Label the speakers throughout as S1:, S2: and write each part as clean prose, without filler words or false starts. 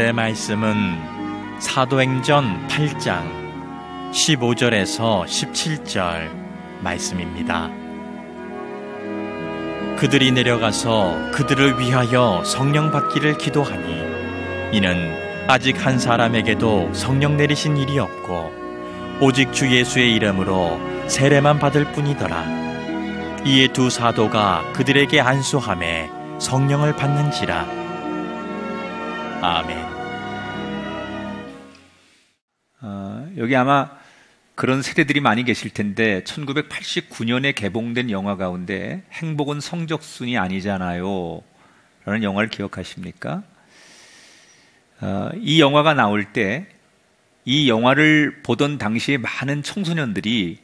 S1: 오늘의 말씀은 사도행전 8장 15절에서 17절 말씀입니다. 그들이 내려가서 그들을 위하여 성령 받기를 기도하니 이는 아직 한 사람에게도 성령 내리신 일이 없고 오직 주 예수의 이름으로 세례만 받을 뿐이더라. 이에 두 사도가 그들에게 안수하매 성령을 받는지라. 아멘.
S2: 여기 아마 그런 세대들이 많이 계실 텐데 1989년에 개봉된 영화 가운데 행복은 성적순이 아니잖아요 라는 영화를 기억하십니까? 이 영화가 나올 때 이 영화를 보던 당시에 많은 청소년들이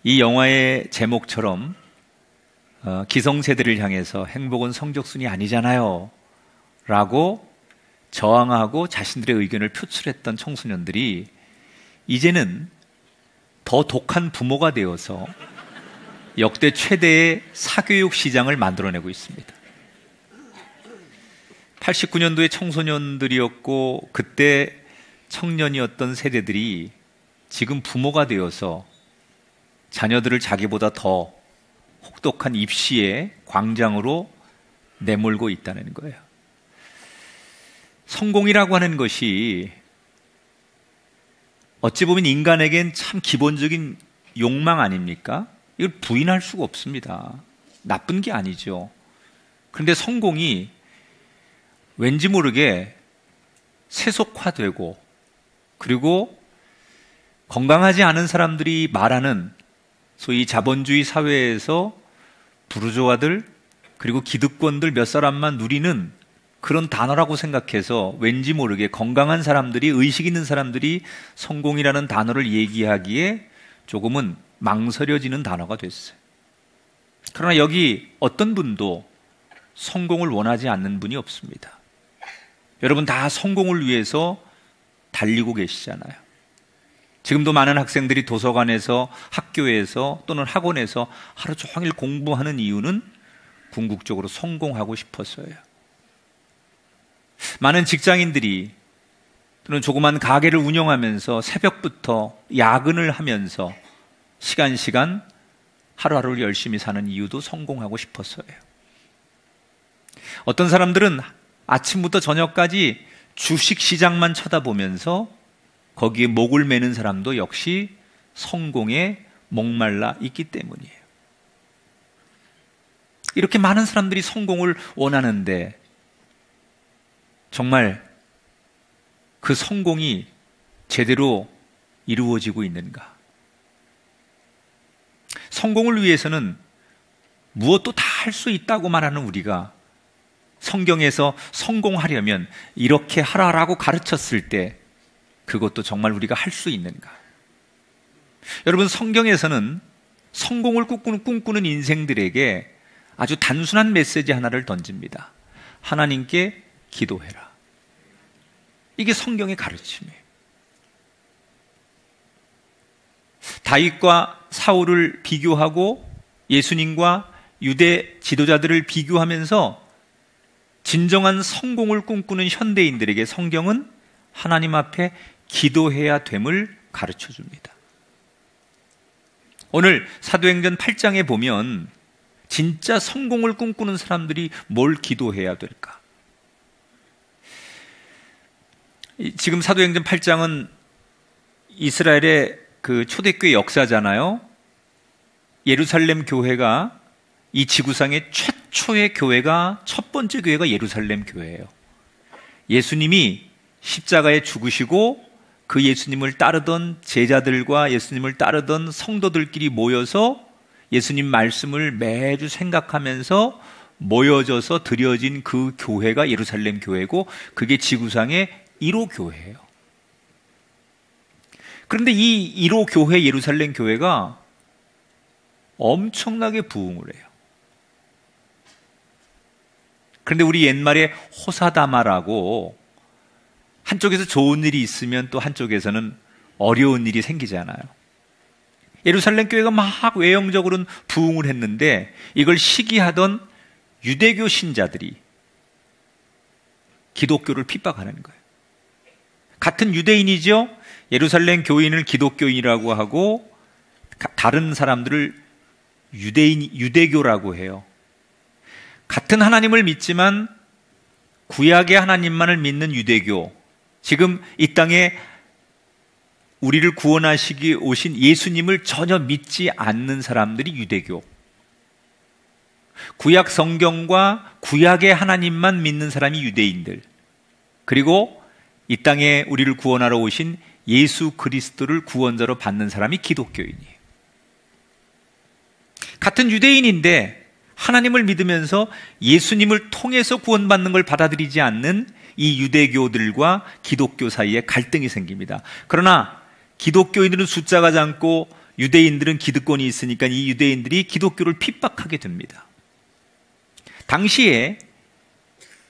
S2: 이 영화의 제목처럼 기성세대를 향해서 행복은 성적순이 아니잖아요 라고 저항하고 자신들의 의견을 표출했던 청소년들이 이제는 더 독한 부모가 되어서 역대 최대의 사교육 시장을 만들어내고 있습니다. 89년도의 청소년들이었고 그때 청년이었던 세대들이 지금 부모가 되어서 자녀들을 자기보다 더 혹독한 입시의 광장으로 내몰고 있다는 거예요. 성공이라고 하는 것이 어찌 보면 인간에겐 참 기본적인 욕망 아닙니까? 이걸 부인할 수가 없습니다. 나쁜 게 아니죠. 그런데 성공이 왠지 모르게 세속화되고 그리고 건강하지 않은 사람들이 말하는 소위 자본주의 사회에서 부르주아들 그리고 기득권들 몇 사람만 누리는 그런 단어라고 생각해서 왠지 모르게 건강한 사람들이, 의식 있는 사람들이 성공이라는 단어를 얘기하기에 조금은 망설여지는 단어가 됐어요. 그러나 여기 어떤 분도 성공을 원하지 않는 분이 없습니다. 여러분 다 성공을 위해서 달리고 계시잖아요. 지금도 많은 학생들이 도서관에서, 학교에서 또는 학원에서 하루 종일 공부하는 이유는 궁극적으로 성공하고 싶어서예요. 많은 직장인들이 또는 조그만 가게를 운영하면서 새벽부터 야근을 하면서 시간 하루하루를 열심히 사는 이유도 성공하고 싶어서예요. 어떤 사람들은 아침부터 저녁까지 주식시장만 쳐다보면서 거기에 목을 매는 사람도 역시 성공에 목말라 있기 때문이에요. 이렇게 많은 사람들이 성공을 원하는데 정말 그 성공이 제대로 이루어지고 있는가? 성공을 위해서는 무엇도 다 할 수 있다고 말하는 우리가 성경에서 성공하려면 이렇게 하라라고 가르쳤을 때 그것도 정말 우리가 할 수 있는가? 여러분 성경에서는 성공을 꿈꾸는 인생들에게 아주 단순한 메시지 하나를 던집니다. 하나님께 기도해라. 이게 성경의 가르침이에요. 다윗과 사울을 비교하고 예수님과 유대 지도자들을 비교하면서 진정한 성공을 꿈꾸는 현대인들에게 성경은 하나님 앞에 기도해야 됨을 가르쳐 줍니다. 오늘 사도행전 8장에 보면 진짜 성공을 꿈꾸는 사람들이 뭘 기도해야 될까? 지금 사도행전 8장은 이스라엘의 그 초대교회 역사잖아요. 예루살렘 교회가 이 지구상의 최초의 교회가, 첫 번째 교회가 예루살렘 교회예요. 예수님이 십자가에 죽으시고 그 예수님을 따르던 제자들과 예수님을 따르던 성도들끼리 모여서 예수님 말씀을 매주 생각하면서 모여져서 드려진 그 교회가 예루살렘 교회고 그게 지구상의 1호 교회예요. 그런데 이 1호 교회 예루살렘 교회가 엄청나게 부흥을 해요. 그런데 우리 옛말에 호사다마라고 한쪽에서 좋은 일이 있으면 또 한쪽에서는 어려운 일이 생기잖아요. 예루살렘 교회가 막 외형적으로는 부흥을 했는데 이걸 시기하던 유대교 신자들이 기독교를 핍박하는 거예요. 같은 유대인이죠. 예루살렘 교인을 기독교인이라고 하고 다른 사람들을 유대교라고 해요. 같은 하나님을 믿지만 구약의 하나님만을 믿는 유대교, 지금 이 땅에 우리를 구원하시기 오신 예수님을 전혀 믿지 않는 사람들이 유대교, 구약 성경과 구약의 하나님만 믿는 사람이 유대인들, 그리고 이 땅에 우리를 구원하러 오신 예수 그리스도를 구원자로 받는 사람이 기독교인이에요. 같은 유대인인데 하나님을 믿으면서 예수님을 통해서 구원받는 걸 받아들이지 않는 이 유대교들과 기독교 사이에 갈등이 생깁니다. 그러나 기독교인들은 숫자가 작고 유대인들은 기득권이 있으니까 이 유대인들이 기독교를 핍박하게 됩니다. 당시에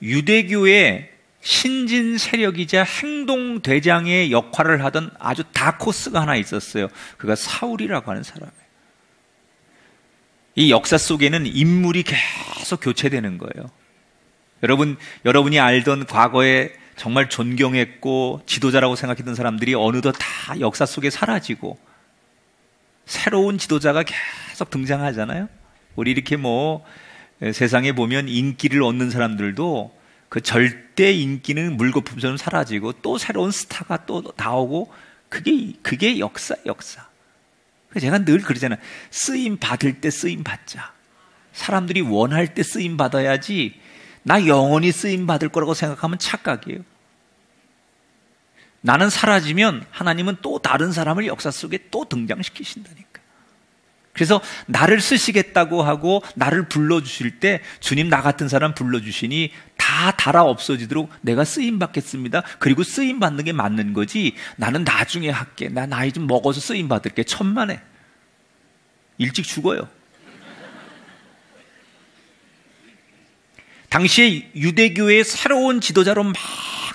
S2: 유대교의 신진 세력이자 행동대장의 역할을 하던 아주 다코스가 하나 있었어요. 그가 사울이라고 하는 사람이에요. 이 역사 속에는 인물이 계속 교체되는 거예요. 여러분이 알던 과거에 정말 존경했고 지도자라고 생각했던 사람들이 어느덧 다 역사 속에 사라지고 새로운 지도자가 계속 등장하잖아요. 우리 이렇게 세상에 보면 인기를 얻는 사람들도 그 절대 인기는 물거품처럼 사라지고 또 새로운 스타가 또 나오고 그게 역사. 제가 늘 그러잖아요. 쓰임 받을 때 쓰임 받자. 사람들이 원할 때 쓰임 받아야지 나 영원히 쓰임 받을 거라고 생각하면 착각이에요. 나는 사라지면 하나님은 또 다른 사람을 역사 속에 또 등장시키신다니까. 그래서 나를 쓰시겠다고 하고 나를 불러주실 때 주님 나 같은 사람 불러주시니 다 달아 없어지도록 내가 쓰임받겠습니다. 그리고 쓰임받는 게 맞는 거지 나는 나중에 할게. 나 나이 좀 먹어서 쓰임받을게. 천만에. 일찍 죽어요. 당시에 유대교의 새로운 지도자로 막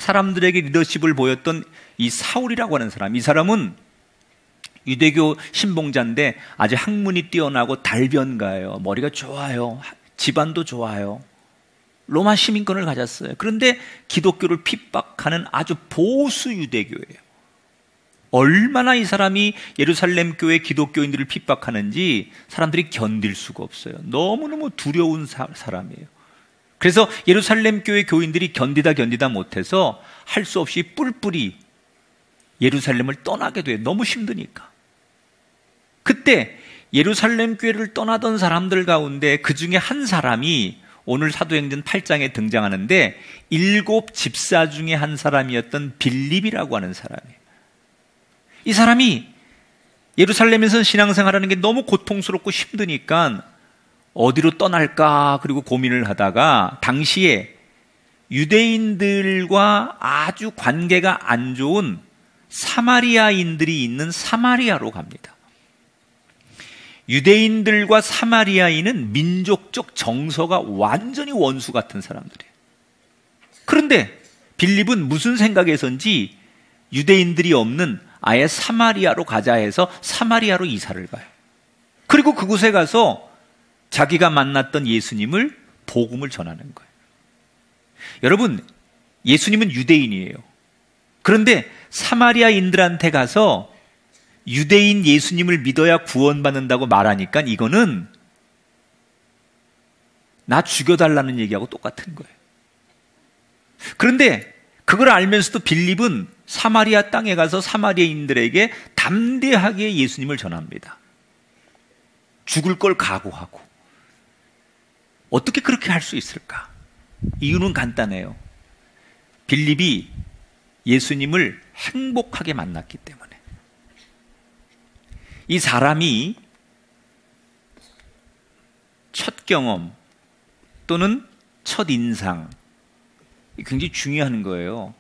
S2: 사람들에게 리더십을 보였던 이 사울이라고 하는 사람, 이 사람은 유대교 신봉자인데 아주 학문이 뛰어나고 달변가예요. 머리가 좋아요. 집안도 좋아요. 로마 시민권을 가졌어요. 그런데 기독교를 핍박하는 아주 보수 유대교예요. 얼마나 이 사람이 예루살렘 교회 기독교인들을 핍박하는지 사람들이 견딜 수가 없어요. 너무너무 두려운 사람이에요. 그래서 예루살렘 교회 교인들이 견디다 못해서 할 수 없이 뿔뿔이 예루살렘을 떠나게 돼요. 너무 힘드니까. 그때 예루살렘 교회를 떠나던 사람들 가운데 그 중에 한 사람이 오늘 사도행전 8장에 등장하는데 7 집사 중에 한 사람이었던 빌립이라고 하는 사람이에요. 이 사람이 예루살렘에서 신앙생활하는 게 너무 고통스럽고 힘드니까 어디로 떠날까 그리고 고민을 하다가 당시에 유대인들과 아주 관계가 안 좋은 사마리아인들이 있는 사마리아로 갑니다. 유대인들과 사마리아인은 민족적 정서가 완전히 원수 같은 사람들이에요. 그런데 빌립은 무슨 생각에선지 유대인들이 없는 아예 사마리아로 가자 해서 사마리아로 이사를 가요. 그리고 그곳에 가서 자기가 만났던 예수님을 복음을 전하는 거예요. 여러분, 예수님은 유대인이에요. 그런데 사마리아인들한테 가서 유대인 예수님을 믿어야 구원받는다고 말하니까 이거는 나 죽여달라는 얘기하고 똑같은 거예요. 그런데 그걸 알면서도 빌립은 사마리아 땅에 가서 사마리아인들에게 담대하게 예수님을 전합니다. 죽을 걸 각오하고. 어떻게 그렇게 할 수 있을까? 이유는 간단해요. 빌립이 예수님을 행복하게 만났기 때문에. 이 사람이 첫 경험 또는 첫 인상, 굉장히 중요한 거예요.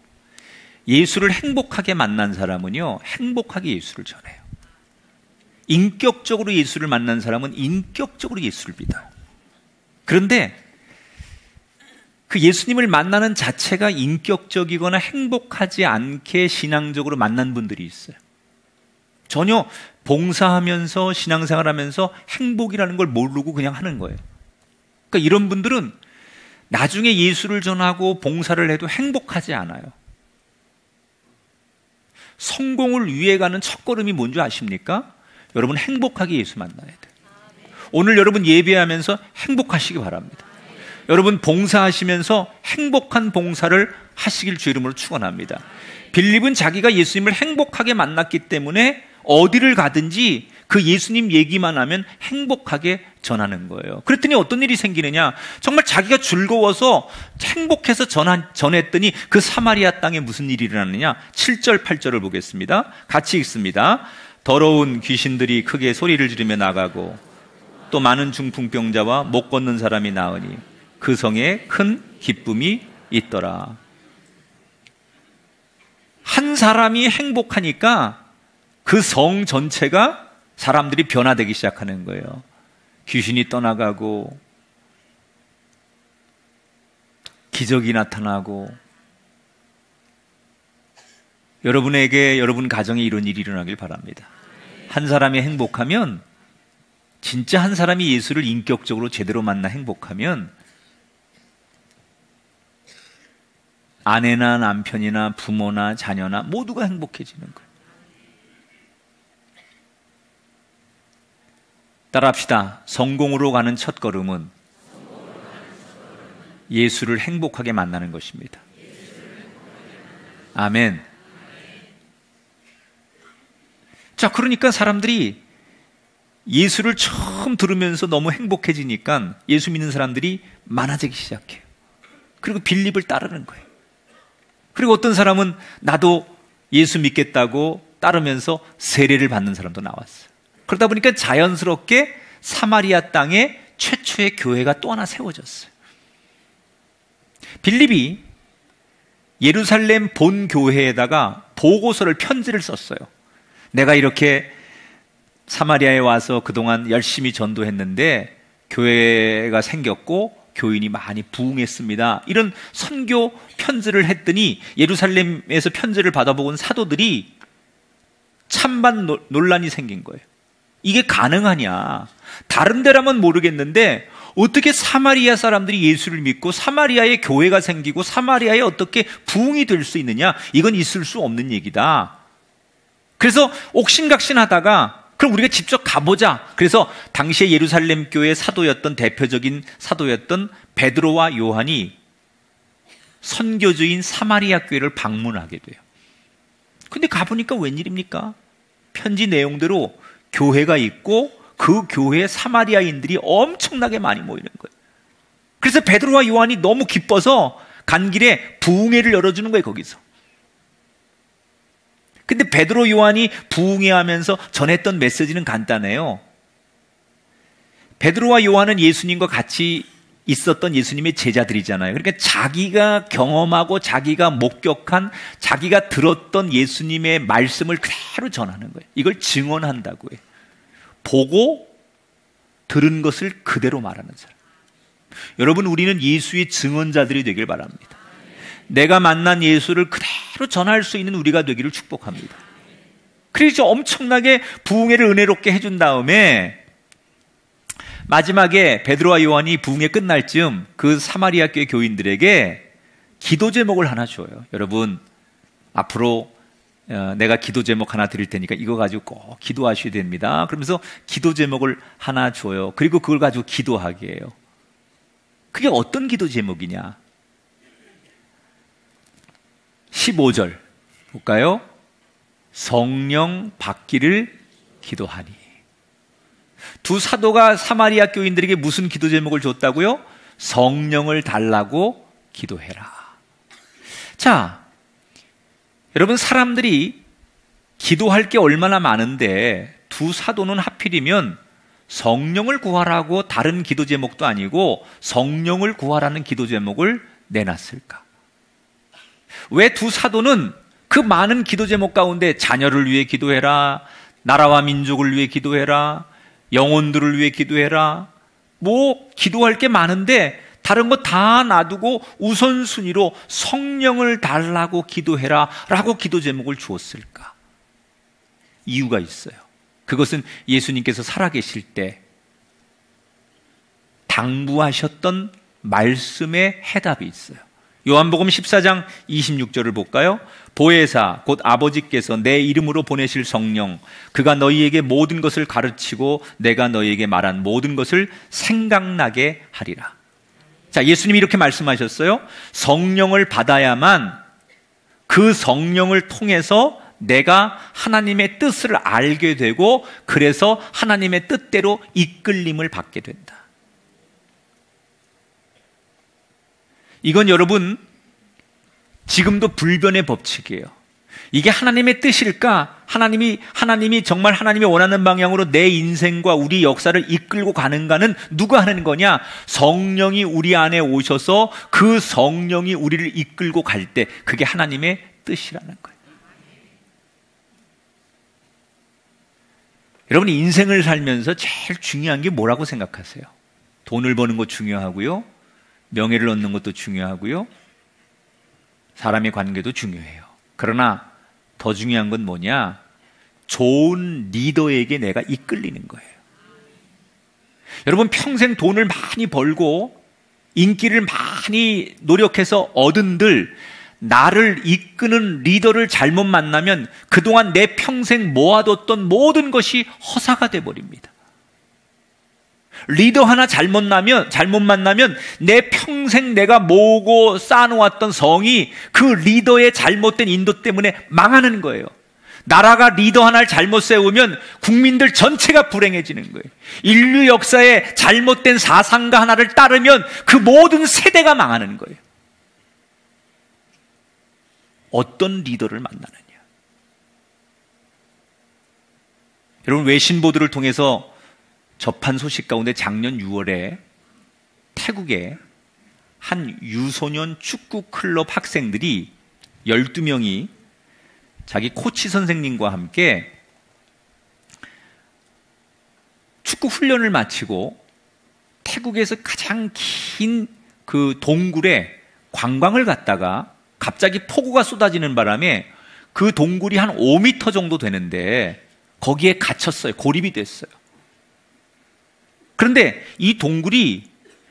S2: 예수를 행복하게 만난 사람은요, 행복하게 예수를 전해요. 인격적으로 예수를 만난 사람은 인격적으로 예수를 믿어요. 그런데 그 예수님을 만나는 자체가 인격적이거나 행복하지 않게 신앙적으로 만난 분들이 있어요. 전혀 봉사하면서 신앙생활하면서 행복이라는 걸 모르고 그냥 하는 거예요. 그러니까 이런 분들은 나중에 예수를 전하고 봉사를 해도 행복하지 않아요. 성공을 위해 가는 첫걸음이 뭔지 아십니까? 여러분 행복하게 예수 만나야 돼요. 오늘 여러분 예배하면서 행복하시기 바랍니다. 여러분 봉사하시면서 행복한 봉사를 하시길 주 이름으로 축원합니다. 빌립은 자기가 예수님을 행복하게 만났기 때문에 어디를 가든지 그 예수님 얘기만 하면 행복하게 전하는 거예요. 그랬더니 어떤 일이 생기느냐? 정말 자기가 즐거워서 행복해서 전했더니 그 사마리아 땅에 무슨 일이 일어났느냐? 7절, 8절을 보겠습니다. 같이 읽습니다. 더러운 귀신들이 크게 소리를 지르며 나가고 또 많은 중풍병자와 못 걷는 사람이 나으니 그 성에 큰 기쁨이 있더라. 한 사람이 행복하니까 그 성 전체가 사람들이 변화되기 시작하는 거예요. 귀신이 떠나가고 기적이 나타나고 여러분에게 여러분 가정에 이런 일이 일어나길 바랍니다. 한 사람이 행복하면 진짜 한 사람이 예수를 인격적으로 제대로 만나 행복하면 아내나 남편이나 부모나 자녀나 모두가 행복해지는 거예요. 따라합시다. 성공으로 가는 첫걸음은 예수를 행복하게 만나는 것입니다. 아멘. 자, 그러니까 사람들이 예수를 처음 들으면서 너무 행복해지니까 예수 믿는 사람들이 많아지기 시작해요. 그리고 빌립을 따르는 거예요. 그리고 어떤 사람은 나도 예수 믿겠다고 따르면서 세례를 받는 사람도 나왔어요. 그러다 보니까 자연스럽게 사마리아 땅에 최초의 교회가 또 하나 세워졌어요. 빌립이 예루살렘 본 교회에다가 보고서를, 편지를 썼어요. 내가 이렇게 사마리아에 와서 그동안 열심히 전도했는데 교회가 생겼고 교인이 많이 부흥했습니다. 이런 선교 편지를 했더니 예루살렘에서 편지를 받아본 사도들이 찬반 논란이 생긴 거예요. 이게 가능하냐? 다른 데라면 모르겠는데 어떻게 사마리아 사람들이 예수를 믿고 사마리아에 교회가 생기고 사마리아에 어떻게 부흥이 될 수 있느냐? 이건 있을 수 없는 얘기다. 그래서 옥신각신하다가 그럼 우리가 직접 가보자. 그래서 당시에 예루살렘 교회 사도였던, 대표적인 사도였던 베드로와 요한이 선교주인 사마리아 교회를 방문하게 돼요. 근데 가보니까 웬일입니까? 편지 내용대로 교회가 있고 그 교회에 사마리아인들이 엄청나게 많이 모이는 거예요. 그래서 베드로와 요한이 너무 기뻐서 간 길에 부흥회를 열어주는 거예요, 거기서. 근데 베드로, 요한이 부흥회 하면서 전했던 메시지는 간단해요. 베드로와 요한은 예수님과 같이 있었던 예수님의 제자들이잖아요. 그러니까 자기가 경험하고 자기가 목격한, 자기가 들었던 예수님의 말씀을 그대로 전하는 거예요. 이걸 증언한다고 해요. 보고 들은 것을 그대로 말하는 사람. 여러분, 우리는 예수의 증언자들이 되길 바랍니다. 내가 만난 예수를 그대로 전할 수 있는 우리가 되기를 축복합니다. 그래서 엄청나게 부흥회를 은혜롭게 해준 다음에 마지막에 베드로와 요한이 부흥회 끝날 즈음 그 사마리아 교회 교인들에게 기도 제목을 하나 줘요. 여러분, 앞으로 내가 기도 제목 하나 드릴 테니까 이거 가지고 꼭 기도하셔야 됩니다. 그러면서 기도 제목을 하나 줘요. 그리고 그걸 가지고 기도하게 해요. 그게 어떤 기도 제목이냐? 15절 볼까요? 성령 받기를 기도하니. 두 사도가 사마리아 교인들에게 무슨 기도 제목을 줬다고요? 성령을 달라고 기도해라. 자, 여러분, 사람들이 기도할 게 얼마나 많은데 두 사도는 하필이면 성령을 구하라고 다른 기도 제목도 아니고 성령을 구하라는 기도 제목을 내놨을까? 왜 두 사도는 그 많은 기도 제목 가운데 자녀를 위해 기도해라, 나라와 민족을 위해 기도해라, 영혼들을 위해 기도해라, 뭐 기도할 게 많은데 다른 거 다 놔두고 우선순위로 성령을 달라고 기도해라 라고 기도 제목을 주었을까? 이유가 있어요. 그것은 예수님께서 살아계실 때 당부하셨던 말씀의 해답이 있어요. 요한복음 14장 26절을 볼까요? 보혜사 곧 아버지께서 내 이름으로 보내실 성령 그가 너희에게 모든 것을 가르치고 내가 너희에게 말한 모든 것을 생각나게 하리라. 자, 예수님이 이렇게 말씀하셨어요. 성령을 받아야만 그 성령을 통해서 내가 하나님의 뜻을 알게 되고 그래서 하나님의 뜻대로 이끌림을 받게 된다. 이건 여러분 지금도 불변의 법칙이에요. 이게 하나님의 뜻일까? 하나님이 정말 하나님이 원하는 방향으로 내 인생과 우리 역사를 이끌고 가는가는 누가 하는 거냐? 성령이 우리 안에 오셔서 그 성령이 우리를 이끌고 갈 때 그게 하나님의 뜻이라는 거예요. 여러분 인생을 살면서 제일 중요한 게 뭐라고 생각하세요? 돈을 버는 거 중요하고요. 명예를 얻는 것도 중요하고요. 사람의 관계도 중요해요. 그러나 더 중요한 건 뭐냐? 좋은 리더에게 내가 이끌리는 거예요. 여러분 평생 돈을 많이 벌고 인기를 많이 노력해서 얻은들 나를 이끄는 리더를 잘못 만나면 그동안 내 평생 모아뒀던 모든 것이 허사가 돼버립니다. 리더 하나 잘못 만나면 내 평생 내가 모으고 쌓아놓았던 성이 그 리더의 잘못된 인도 때문에 망하는 거예요. 나라가 리더 하나를 잘못 세우면 국민들 전체가 불행해지는 거예요. 인류 역사에 잘못된 사상가 하나를 따르면 그 모든 세대가 망하는 거예요. 어떤 리더를 만나느냐. 여러분 외신 보도를 통해서 접한 소식 가운데 작년 6월에 태국의 한 유소년 축구 클럽 학생들이 12명이 자기 코치 선생님과 함께 축구 훈련을 마치고 태국에서 가장 긴 그 동굴에 관광을 갔다가 갑자기 폭우가 쏟아지는 바람에 그 동굴이 한 5m 정도 되는데 거기에 갇혔어요. 고립이 됐어요. 그런데 이 동굴이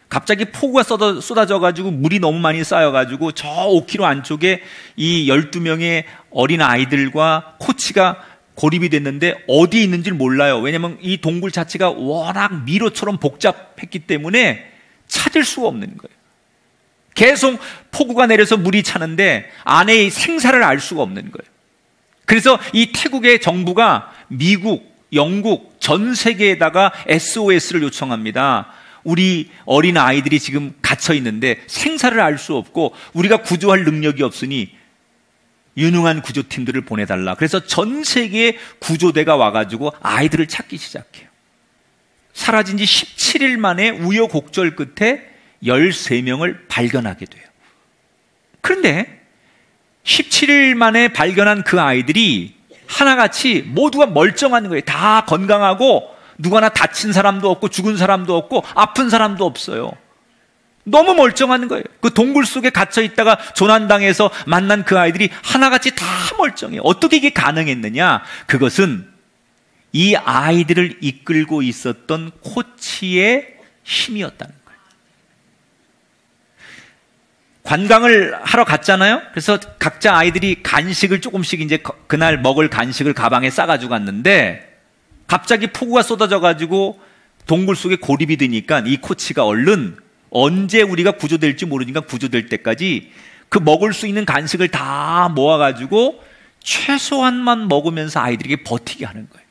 S2: 갑자기 폭우가 쏟아져가지고 물이 너무 많이 쌓여가지고 저 5km 안쪽에 이 12명의 어린 아이들과 코치가 고립이 됐는데 어디에 있는지를 몰라요. 왜냐하면 이 동굴 자체가 워낙 미로처럼 복잡했기 때문에 찾을 수가 없는 거예요. 계속 폭우가 내려서 물이 차는데 안에 생사를 알 수가 없는 거예요. 그래서 이 태국의 정부가 미국, 영국, 전 세계에다가 SOS를 요청합니다. 우리 어린 아이들이 지금 갇혀 있는데 생사를 알 수 없고 우리가 구조할 능력이 없으니 유능한 구조팀들을 보내달라. 그래서 전 세계의 구조대가 와가지고 아이들을 찾기 시작해요. 사라진 지 17일 만에 우여곡절 끝에 13명을 발견하게 돼요. 그런데 17일 만에 발견한 그 아이들이 하나같이 모두가 멀쩡한 거예요. 다 건강하고 누구 하나 다친 사람도 없고 죽은 사람도 없고 아픈 사람도 없어요. 너무 멀쩡한 거예요. 그 동굴 속에 갇혀 있다가 조난당해서 만난 그 아이들이 하나같이 다 멀쩡해요. 어떻게 이게 가능했느냐? 그것은 이 아이들을 이끌고 있었던 코치의 힘이었다는 거예요. 관광을 하러 갔잖아요. 그래서 각자 아이들이 간식을 조금씩 이제 그날 먹을 간식을 가방에 싸가지고 갔는데 갑자기 폭우가 쏟아져가지고 동굴 속에 고립이 되니까 이 코치가 얼른 언제 우리가 구조될지 모르니까 구조될 때까지 그 먹을 수 있는 간식을 다 모아가지고 최소한만 먹으면서 아이들에게 버티게 하는 거예요.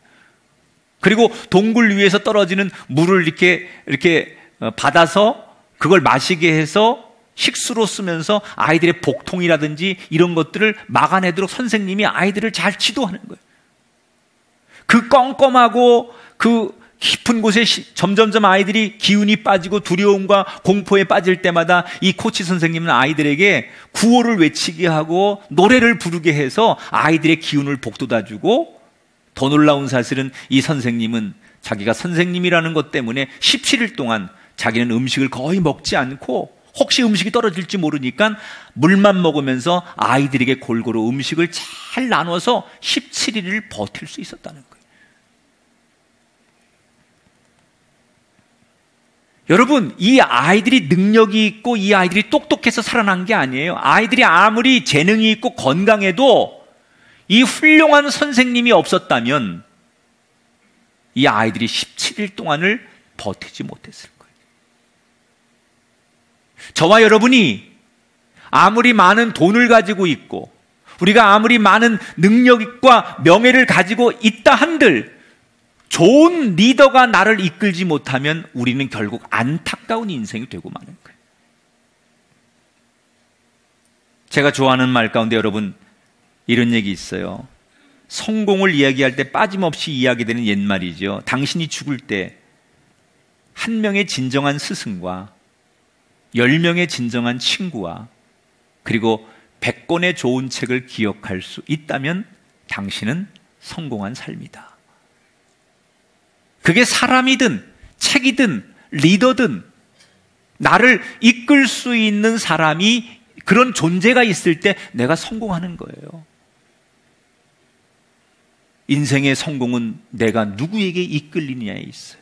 S2: 그리고 동굴 위에서 떨어지는 물을 이렇게 받아서 그걸 마시게 해서 식수로 쓰면서 아이들의 복통이라든지 이런 것들을 막아내도록 선생님이 아이들을 잘 지도하는 거예요. 그 껌껌하고 그 깊은 곳에 점점점 아이들이 기운이 빠지고 두려움과 공포에 빠질 때마다 이 코치 선생님은 아이들에게 구호를 외치게 하고 노래를 부르게 해서 아이들의 기운을 북돋아주고, 더 놀라운 사실은 이 선생님은 자기가 선생님이라는 것 때문에 17일 동안 자기는 음식을 거의 먹지 않고 혹시 음식이 떨어질지 모르니까 물만 먹으면서 아이들에게 골고루 음식을 잘 나눠서 17일을 버틸 수 있었다는 거예요. 여러분, 이 아이들이 능력이 있고 이 아이들이 똑똑해서 살아난 게 아니에요. 아이들이 아무리 재능이 있고 건강해도 이 훌륭한 선생님이 없었다면 이 아이들이 17일 동안을 버티지 못했을 거예요. 저와 여러분이 아무리 많은 돈을 가지고 있고 우리가 아무리 많은 능력과 명예를 가지고 있다 한들 좋은 리더가 나를 이끌지 못하면 우리는 결국 안타까운 인생이 되고 마는 거예요. 제가 좋아하는 말 가운데 여러분 이런 얘기 있어요. 성공을 이야기할 때 빠짐없이 이야기되는 옛말이죠. 당신이 죽을 때 한 명의 진정한 스승과 10명의 진정한 친구와 그리고 100권의 좋은 책을 기억할 수 있다면 당신은 성공한 삶이다. 그게 사람이든 책이든 리더든 나를 이끌 수 있는 사람이 그런 존재가 있을 때 내가 성공하는 거예요. 인생의 성공은 내가 누구에게 이끌리느냐에 있어요.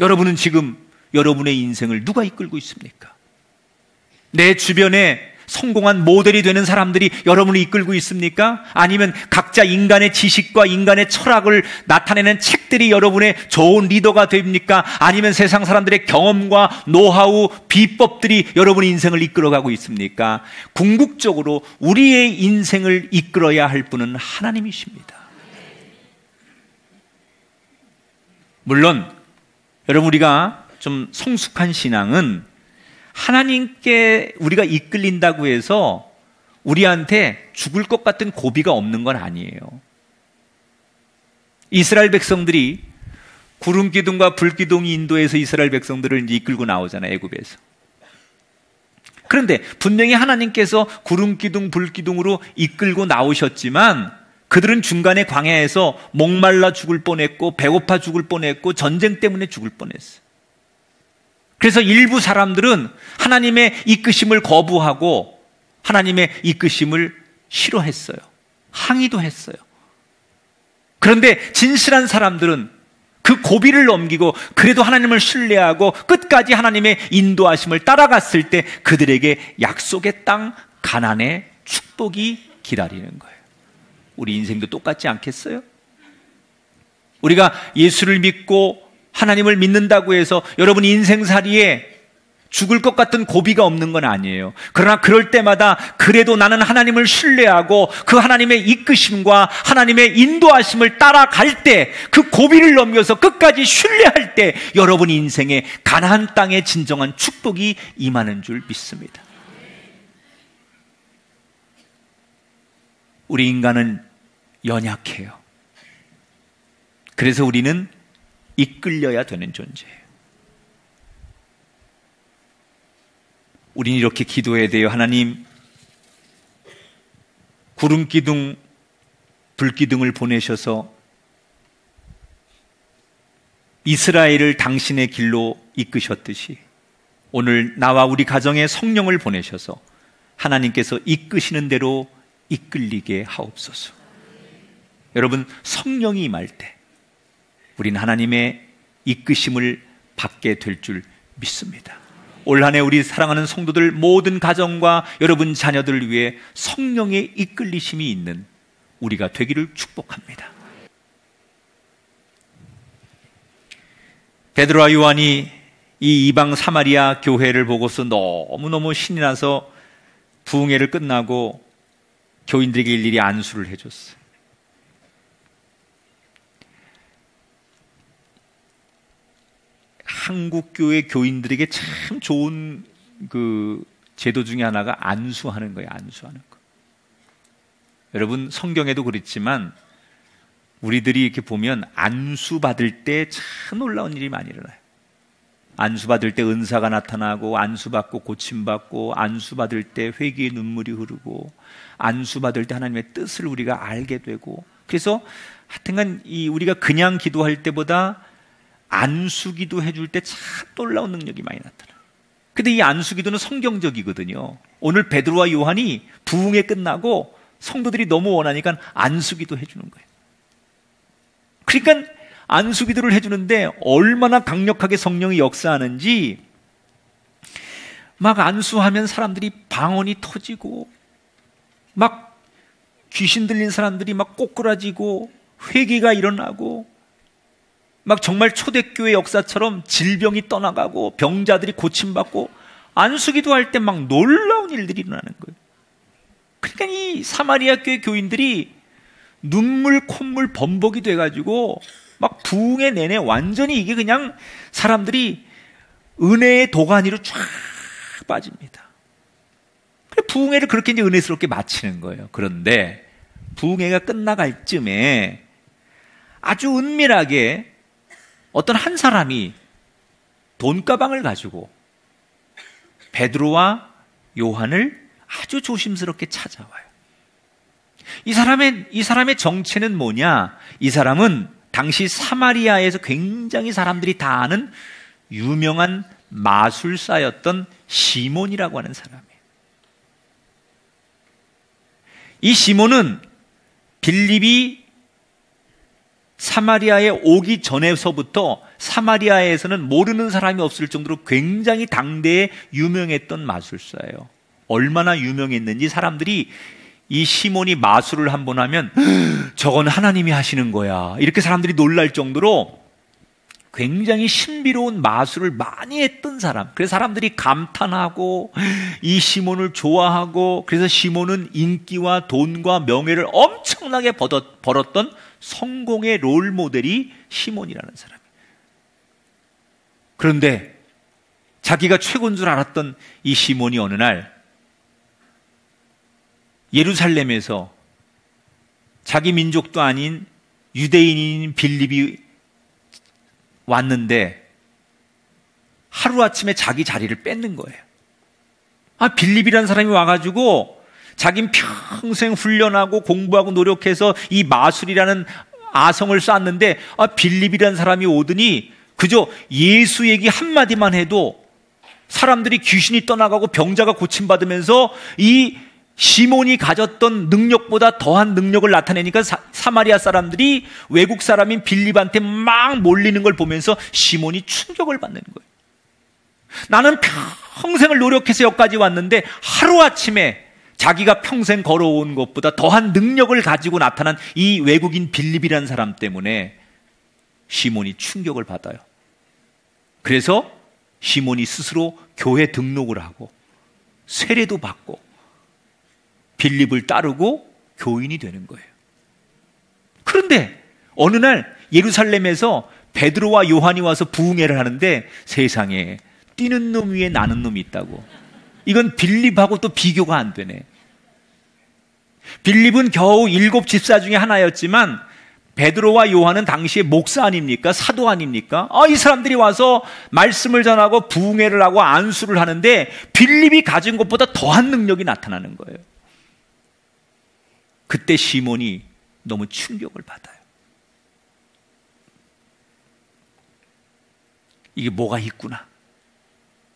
S2: 여러분은 지금 여러분의 인생을 누가 이끌고 있습니까? 내 주변에 성공한 모델이 되는 사람들이 여러분을 이끌고 있습니까? 아니면 각자 인간의 지식과 인간의 철학을 나타내는 책들이 여러분의 좋은 리더가 됩니까? 아니면 세상 사람들의 경험과 노하우, 비법들이 여러분의 인생을 이끌어가고 있습니까? 궁극적으로 우리의 인생을 이끌어야 할 분은 하나님이십니다. 물론 여러분 우리가 좀 성숙한 신앙은 하나님께 우리가 이끌린다고 해서 우리한테 죽을 것 같은 고비가 없는 건 아니에요. 이스라엘 백성들이 구름 기둥과 불 기둥이 인도해서 이스라엘 백성들을 이제 이끌고 나오잖아요, 애굽에서. 그런데 분명히 하나님께서 구름 기둥, 불 기둥으로 이끌고 나오셨지만 그들은 중간에 광야에서 목말라 죽을 뻔했고 배고파 죽을 뻔했고 전쟁 때문에 죽을 뻔했어요. 그래서 일부 사람들은 하나님의 이끄심을 거부하고 하나님의 이끄심을 싫어했어요. 항의도 했어요. 그런데 진실한 사람들은 그 고비를 넘기고 그래도 하나님을 신뢰하고 끝까지 하나님의 인도하심을 따라갔을 때 그들에게 약속의 땅 가나안의 축복이 기다리는 거예요. 우리 인생도 똑같지 않겠어요? 우리가 예수를 믿고 하나님을 믿는다고 해서 여러분 인생살이에 죽을 것 같은 고비가 없는 건 아니에요. 그러나 그럴 때마다 그래도 나는 하나님을 신뢰하고 그 하나님의 이끄심과 하나님의 인도하심을 따라갈 때 그 고비를 넘겨서 끝까지 신뢰할 때 여러분 인생에 가나안 땅의 진정한 축복이 임하는 줄 믿습니다. 우리 인간은 연약해요. 그래서 우리는 이끌려야 되는 존재예요. 우리는 이렇게 기도해야 돼요. 하나님, 구름 기둥, 불 기둥을 보내셔서 이스라엘을 당신의 길로 이끄셨듯이 오늘 나와 우리 가정에 성령을 보내셔서 하나님께서 이끄시는 대로 이끌리게 하옵소서. 여러분, 성령이 임할 때 우리는 하나님의 이끄심을 받게 될 줄 믿습니다. 올 한 해 우리 사랑하는 성도들 모든 가정과 여러분 자녀들을 위해 성령의 이끌리심이 있는 우리가 되기를 축복합니다. 베드로와 요한이 이 이방 사마리아 교회를 보고서 너무너무 신이 나서 부흥회를 끝나고 교인들에게 일일이 안수를 해줬어요. 한국 교회 교인들에게 참 좋은 그 제도 중에 하나가 안수하는 거예요. 안수하는 거. 여러분 성경에도 그렇지만 우리들이 이렇게 보면 안수 받을 때 참 놀라운 일이 많이 일어나요. 안수 받을 때 은사가 나타나고 안수 받고 고침 받고 안수 받을 때 회개의 눈물이 흐르고 안수 받을 때 하나님의 뜻을 우리가 알게 되고 그래서 하여튼간 우리가 그냥 기도할 때보다 안수기도 해줄 때 참 놀라운 능력이 많이 나타나요. 근데 이 안수기도는 성경적이거든요. 오늘 베드로와 요한이 부흥회 끝나고 성도들이 너무 원하니까 안수기도 해주는 거예요. 그러니까 안수기도를 해주는데 얼마나 강력하게 성령이 역사하는지, 막 안수하면 사람들이 방언이 터지고, 막 귀신 들린 사람들이 막 꼬꾸라지고 회개가 일어나고, 막 정말 초대교회 역사처럼 질병이 떠나가고 병자들이 고침받고, 안수기도 할 때 막 놀라운 일들이 일어나는 거예요. 그러니까 이 사마리아 교회 교인들이 눈물 콧물 범벅이 돼가지고 막 부흥회 내내 완전히 이게 그냥 사람들이 은혜의 도가니로 쫙 빠집니다. 부흥회를 그렇게 이제 은혜스럽게 마치는 거예요. 그런데 부흥회가 끝나갈 쯤에 아주 은밀하게 어떤 한 사람이 돈가방을 가지고 베드로와 요한을 아주 조심스럽게 찾아와요. 이 사람의 정체는 뭐냐? 이 사람은 당시 사마리아에서 굉장히 사람들이 다 아는 유명한 마술사였던 시몬이라고 하는 사람이에요. 이 시몬은 빌립이 사마리아에 오기 전에서부터 사마리아에서는 모르는 사람이 없을 정도로 굉장히 당대에 유명했던 마술사예요. 얼마나 유명했는지 사람들이 이 시몬이 마술을 한번 하면 저건 하나님이 하시는 거야, 이렇게 사람들이 놀랄 정도로 굉장히 신비로운 마술을 많이 했던 사람. 그래서 사람들이 감탄하고 이 시몬을 좋아하고, 그래서 시몬은 인기와 돈과 명예를 엄청나게 벌었던 성공의 롤 모델이 시몬이라는 사람이에요. 그런데 자기가 최고인 줄 알았던 이 시몬이 어느 날 예루살렘에서 자기 민족도 아닌 유대인인 빌립이 왔는데 하루아침에 자기 자리를 뺏는 거예요. 빌립이라는 사람이 와가지고 자긴 평생 훈련하고 공부하고 노력해서 이 마술이라는 아성을 쌓았는데, 빌립이라는 사람이 오더니 그저 예수 얘기 한마디만 해도 사람들이 귀신이 떠나가고 병자가 고침받으면서 이 시몬이 가졌던 능력보다 더한 능력을 나타내니까 사마리아 사람들이 외국 사람인 빌립한테 막 몰리는 걸 보면서 시몬이 충격을 받는 거예요. 나는 평생을 노력해서 여기까지 왔는데 하루아침에 자기가 평생 걸어온 것보다 더한 능력을 가지고 나타난 이 외국인 빌립이라는 사람 때문에 시몬이 충격을 받아요. 그래서 시몬이 스스로 교회 등록을 하고 세례도 받고 빌립을 따르고 교인이 되는 거예요. 그런데 어느 날 예루살렘에서 베드로와 요한이 와서 부흥회를 하는데 세상에 뛰는 놈 위에 나는 놈이 있다고. 이건 빌립하고 또 비교가 안 되네. 빌립은 겨우 7 집사 중에 하나였지만 베드로와 요한은 당시에 목사 아닙니까? 사도 아닙니까? 이 사람들이 와서 말씀을 전하고 부흥회를 하고 안수를 하는데 빌립이 가진 것보다 더한 능력이 나타나는 거예요. 그때 시몬이 너무 충격을 받아요. 이게 뭐가 있구나.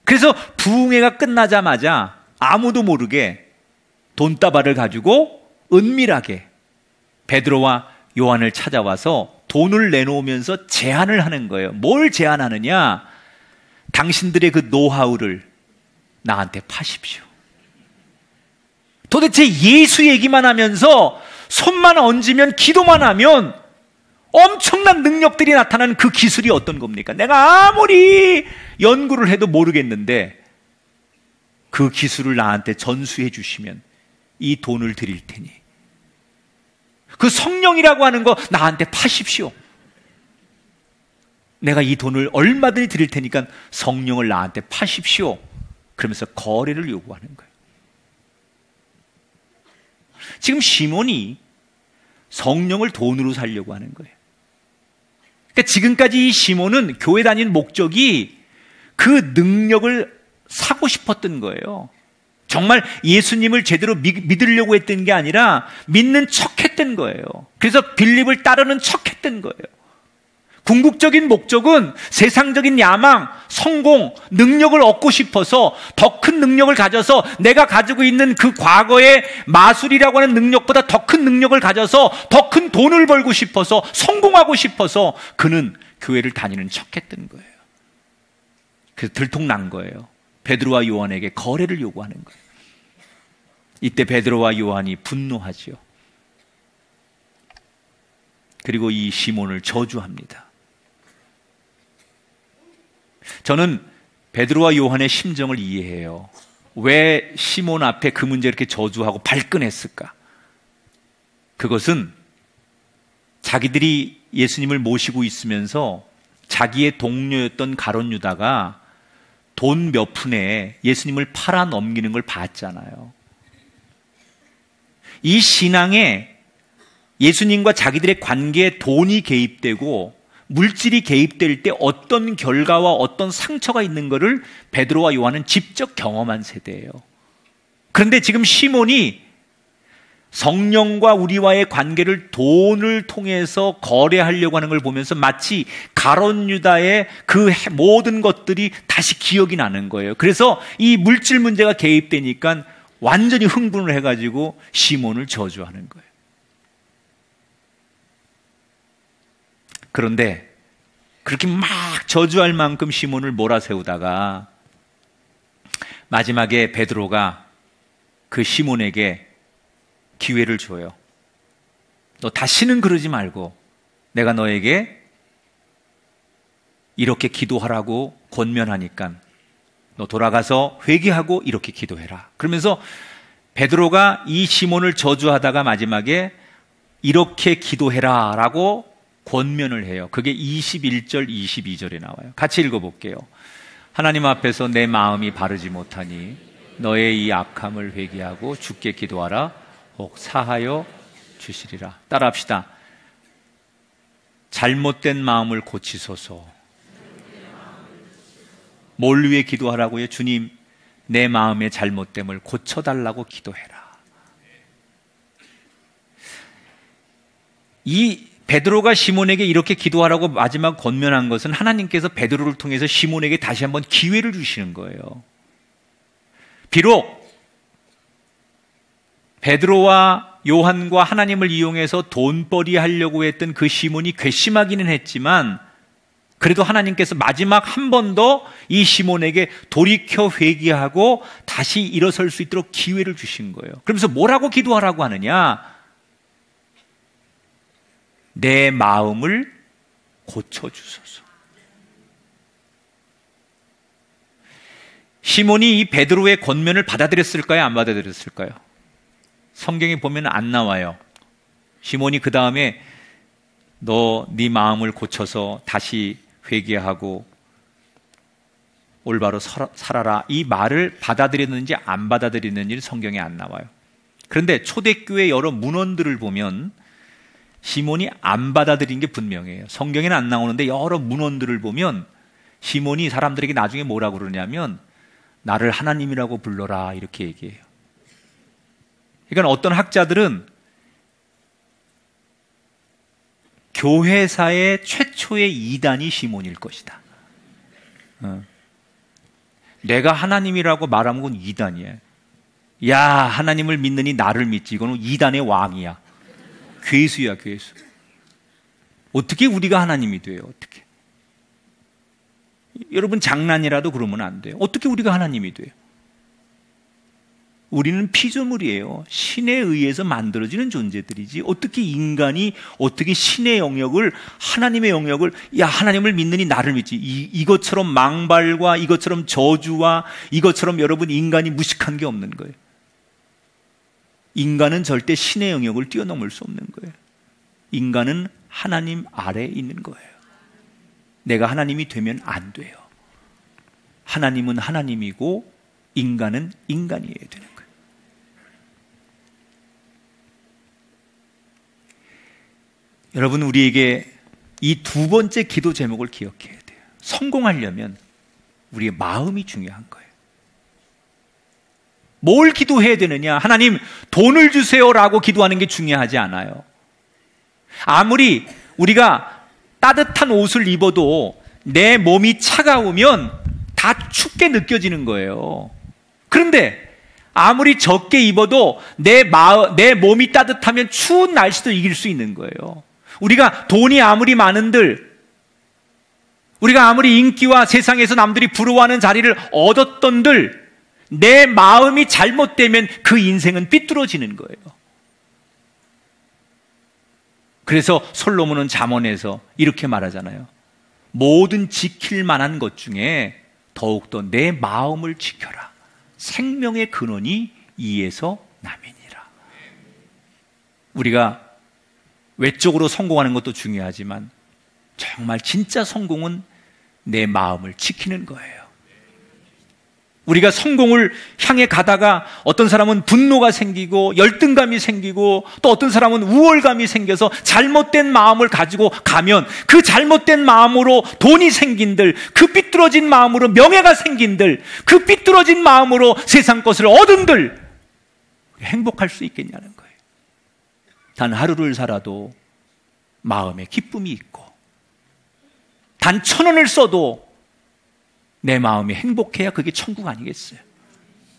S2: 그래서 부흥회가 끝나자마자 아무도 모르게 돈다발을 가지고 은밀하게 베드로와 요한을 찾아와서 돈을 내놓으면서 제안을 하는 거예요. 뭘 제안하느냐? 당신들의 그 노하우를 나한테 파십시오. 도대체 예수 얘기만 하면서 손만 얹으면 기도만 하면 엄청난 능력들이 나타나는 그 기술이 어떤 겁니까? 내가 아무리 연구를 해도 모르겠는데 그 기술을 나한테 전수해 주시면 이 돈을 드릴 테니 그 성령이라고 하는 거 나한테 파십시오. 내가 이 돈을 얼마든지 드릴 테니까 성령을 나한테 파십시오. 그러면서 거래를 요구하는 거예요. 지금 시몬이 성령을 돈으로 살려고 하는 거예요. 그러니까 지금까지 이 시몬은 교회 다니는 목적이 그 능력을 사고 싶었던 거예요. 정말 예수님을 제대로 믿으려고 했던 게 아니라 믿는 척 했던 거예요. 그래서 빌립을 따르는 척 했던 거예요. 궁극적인 목적은 세상적인 야망, 성공, 능력을 얻고 싶어서 더 큰 능력을 가져서 내가 가지고 있는 그 과거의 마술이라고 하는 능력보다 더 큰 능력을 가져서 더 큰 돈을 벌고 싶어서 성공하고 싶어서 그는 교회를 다니는 척했던 거예요. 그래서 들통난 거예요. 베드로와 요한에게 거래를 요구하는 거예요. 이때 베드로와 요한이 분노하지요. 그리고 이 시몬을 저주합니다. 저는 베드로와 요한의 심정을 이해해요. 왜 시몬 앞에 그 문제 이렇게 저주하고 발끈했을까? 그것은 자기들이 예수님을 모시고 있으면서 자기의 동료였던 가룟 유다가 돈 몇 푼에 예수님을 팔아 넘기는 걸 봤잖아요. 이 신앙에 예수님과 자기들의 관계에 돈이 개입되고 물질이 개입될 때 어떤 결과와 어떤 상처가 있는 것을 베드로와 요한은 직접 경험한 세대예요. 그런데 지금 시몬이 성령과 우리와의 관계를 돈을 통해서 거래하려고 하는 걸 보면서 마치 가룟 유다의 그 모든 것들이 다시 기억이 나는 거예요. 그래서 이 물질 문제가 개입되니까 완전히 흥분을 해가지고 시몬을 저주하는 거예요. 그런데 그렇게 막 저주할 만큼 시몬을 몰아세우다가 마지막에 베드로가 그 시몬에게 기회를 줘요. 너 다시는 그러지 말고 내가 너에게 이렇게 기도하라고 권면하니까 너 돌아가서 회개하고 이렇게 기도해라. 그러면서 베드로가 이 시몬을 저주하다가 마지막에 이렇게 기도해라 라고 권면을 해요. 그게 21절, 22절에 나와요. 같이 읽어볼게요. 하나님 앞에서 내 마음이 바르지 못하니 너의 이 악함을 회개하고 주께 기도하라. 혹 사하여 주시리라. 따라합시다. 잘못된 마음을 고치소서. 뭘 위해 기도하라고요? 주님, 내 마음의 잘못됨을 고쳐달라고 기도해라. 이 베드로가 시몬에게 이렇게 기도하라고 마지막 권면한 것은 하나님께서 베드로를 통해서 시몬에게 다시 한번 기회를 주시는 거예요. 비록 베드로와 요한과 하나님을 이용해서 돈벌이 하려고 했던 그 시몬이 괘씸하기는 했지만 그래도 하나님께서 마지막 한 번 더 이 시몬에게 돌이켜 회개하고 다시 일어설 수 있도록 기회를 주신 거예요. 그러면서 뭐라고 기도하라고 하느냐? 내 마음을 고쳐주소서. 시몬이 이 베드로의 권면을 받아들였을까요? 안 받아들였을까요? 성경에 보면 안 나와요. 시몬이 그 다음에 너 네 마음을 고쳐서 다시 회개하고 올바로 살아라 이 말을 받아들였는지 안 받아들였는지는 성경에 안 나와요. 그런데 초대교회 여러 문헌들을 보면 시몬이 안 받아들인 게 분명해요. 성경에는 안 나오는데 여러 문헌들을 보면 시몬이 사람들에게 나중에 뭐라고 그러냐면 나를 하나님이라고 불러라 이렇게 얘기해요. 그러니까 어떤 학자들은 교회사의 최초의 이단이 시몬일 것이다. 내가 하나님이라고 말하면 그건 이단이야. 야, 하나님을 믿느니 나를 믿지. 이거는 이단의 왕이야. 괴수야, 괴수. 어떻게 우리가 하나님이 돼요? 어떻게? 여러분 장난이라도 그러면 안 돼요. 어떻게 우리가 하나님이 돼요? 우리는 피조물이에요. 신에 의해서 만들어지는 존재들이지 어떻게 인간이 어떻게 신의 영역을 하나님의 영역을 야 하나님을 믿느니 나를 믿지 이것처럼 망발과 이것처럼 저주와 이것처럼 여러분 인간이 무식한 게 없는 거예요. 인간은 절대 신의 영역을 뛰어넘을 수 없는 거예요. 인간은 하나님 아래에 있는 거예요. 내가 하나님이 되면 안 돼요. 하나님은 하나님이고 인간은 인간이어야 되는 거예요. 여러분 우리에게 이 두 번째 기도 제목을 기억해야 돼요. 성공하려면 우리의 마음이 중요한 거예요. 뭘 기도해야 되느냐? 하나님 돈을 주세요라고 기도하는 게 중요하지 않아요. 아무리 우리가 따뜻한 옷을 입어도 내 몸이 차가우면 다 춥게 느껴지는 거예요. 그런데 아무리 적게 입어도 내 몸이 따뜻하면 추운 날씨도 이길 수 있는 거예요. 우리가 돈이 아무리 많은들, 우리가 아무리 인기와 세상에서 남들이 부러워하는 자리를 얻었던들, 내 마음이 잘못되면 그 인생은 삐뚤어지는 거예요. 그래서 솔로몬은 잠언에서 이렇게 말하잖아요. 모든 지킬 만한 것 중에 더욱더 내 마음을 지켜라. 생명의 근원이 이에서 남이니라. 우리가 외적으로 성공하는 것도 중요하지만 정말 진짜 성공은 내 마음을 지키는 거예요. 우리가 성공을 향해 가다가 어떤 사람은 분노가 생기고 열등감이 생기고 또 어떤 사람은 우월감이 생겨서 잘못된 마음을 가지고 가면 그 잘못된 마음으로 돈이 생긴들, 그 삐뚤어진 마음으로 명예가 생긴들, 그 삐뚤어진 마음으로 세상 것을 얻은들 행복할 수 있겠냐는 거예요. 단 하루를 살아도 마음에 기쁨이 있고 단 1,000원을 써도 내 마음이 행복해야 그게 천국 아니겠어요?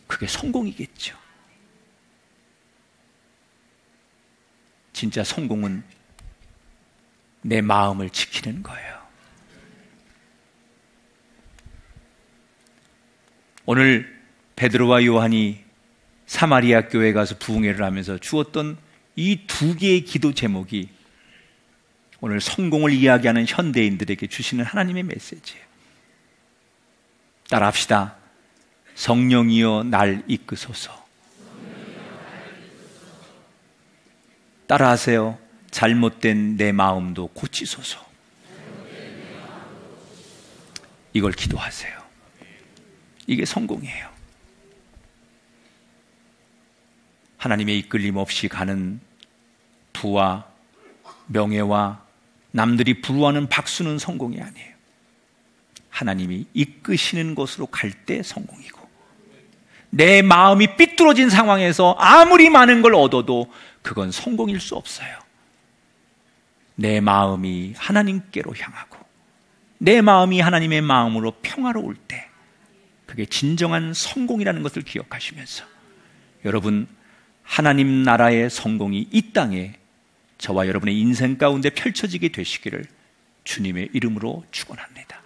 S2: 그게 성공이겠죠. 진짜 성공은 내 마음을 지키는 거예요. 오늘 베드로와 요한이 사마리아 교회에 가서 부흥회를 하면서 주었던 이 2개의 기도 제목이 오늘 성공을 이야기하는 현대인들에게 주시는 하나님의 메시지예요. 따라합시다. 성령이여 날 이끄소서. 따라하세요. 잘못된 내 마음도 고치소서. 이걸 기도하세요. 이게 성공이에요. 하나님의 이끌림 없이 가는 부와 명예와 남들이 부러워하는 박수는 성공이 아니에요. 하나님이 이끄시는 곳으로 갈 때 성공이고, 내 마음이 삐뚤어진 상황에서 아무리 많은 걸 얻어도 그건 성공일 수 없어요. 내 마음이 하나님께로 향하고 내 마음이 하나님의 마음으로 평화로울 때 그게 진정한 성공이라는 것을 기억하시면서 여러분, 하나님 나라의 성공이 이 땅에 저와 여러분의 인생 가운데 펼쳐지게 되시기를 주님의 이름으로 축원합니다.